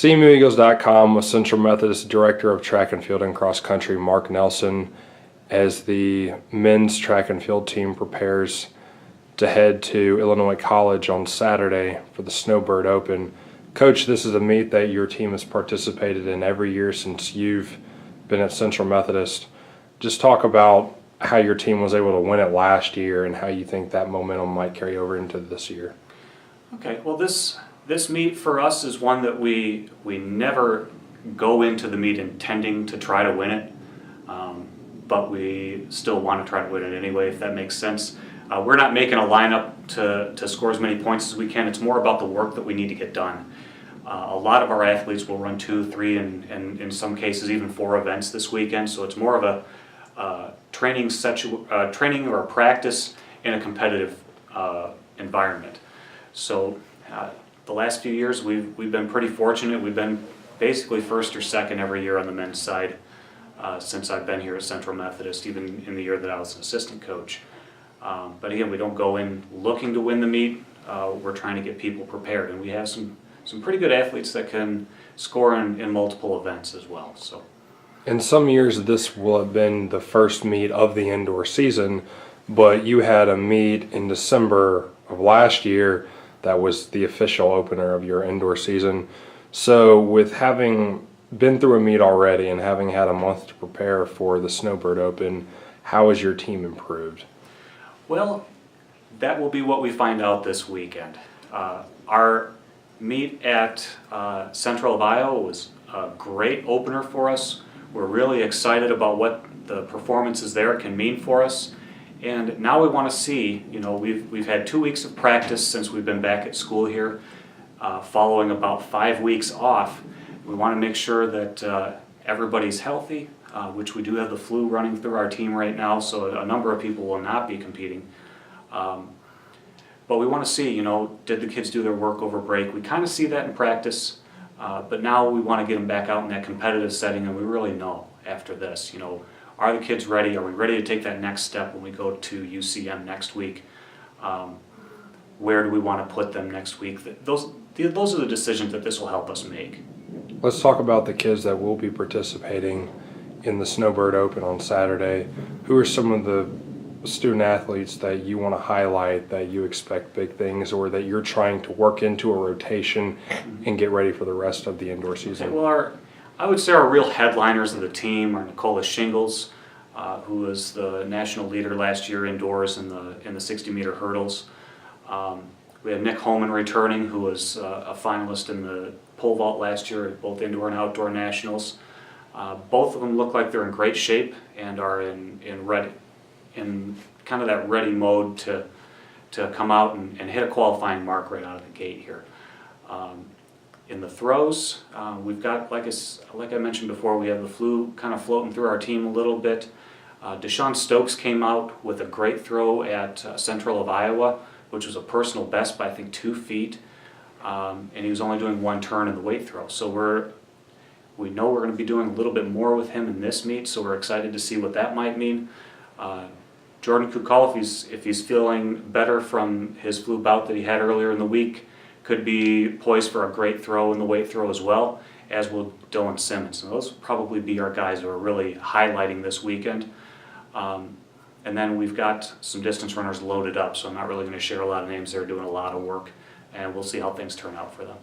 CMUEagles.com with Central Methodist Director of Track and Field and Cross Country Mark Nelson as the men's track and field team prepares to head to Illinois College on Saturday for the Snowbird Open. Coach, this is a meet that your team has participated in every year since you've been at Central Methodist. Just talk about how your team was able to win it last year and how you think that momentum might carry over into this year. Okay, well this meet for us is one that we never go into the meet intending to try to win it, but we still want to try to win it anyway, if that makes sense. We're not making a lineup to score as many points as we can. It's more about the work that we need to get done. A lot of our athletes will run 2, 3, and in some cases even 4 events this weekend, so it's more of a training or a practice in a competitive environment. So the last few years we've been pretty fortunate. We've been basically first or second every year on the men's side since I've been here at Central Methodist, even in the year that I was an assistant coach. But again, we don't go in looking to win the meet. We're trying to get people prepared, and we have some pretty good athletes that can score in multiple events as well. So, in some years this will have been the first meet of the indoor season, but you had a meet in December of last year that was the official opener of your indoor season. So with having been through a meet already and having had a month to prepare for the Snowbird Open, how has your team improved? Well, that will be what we find out this weekend. Our meet at Central of Iowa was a great opener for us. We're really excited about what the performances there can mean for us. And now we want to see, we've had 2 weeks of practice since we've been back at school here, following about 5 weeks off. We want to make sure that everybody's healthy, which we do have the flu running through our team right now, so a number of people will not be competing. But we want to see, did the kids do their work over break? We kind of see that in practice, but now we want to get them back out in that competitive setting, and we really know after this, are the kids ready? Are we ready to take that next step when we go to UCM next week? Where do we want to put them next week? Those are the decisions that this will help us make. Let's talk about the kids that will be participating in the Snowbird Open on Saturday. Who are some of the student athletes that you want to highlight that you expect big things or that you're trying to work into a rotation and get ready for the rest of the indoor season? Okay, well, I would say our real headliners of the team are Nicola Shingles, who was the national leader last year indoors in the 60-meter hurdles. We have Nick Holman returning, who was a finalist in the pole vault last year at both indoor and outdoor nationals. Both of them look like they're in great shape and are in kind of that ready mode to come out and hit a qualifying mark right out of the gate here. In the throws, we've got, like I mentioned before, we have the flu kind of floating through our team a little bit. Deshaun Stokes came out with a great throw at Central of Iowa, which was a personal best by I think 2 feet, and he was only doing 1 turn in the weight throw. So we know we're going to be doing a little bit more with him in this meet, so we're excited to see what that might mean. Jordan Kukal, if he's feeling better from his flu bout that he had earlier in the week, could be poised for a great throw in the weight throw as well, as will Dylan Simmons. And those will probably be our guys who are really highlighting this weekend. And then we've got some distance runners loaded up, so I'm not really going to share a lot of names. They're doing a lot of work, and we'll see how things turn out for them.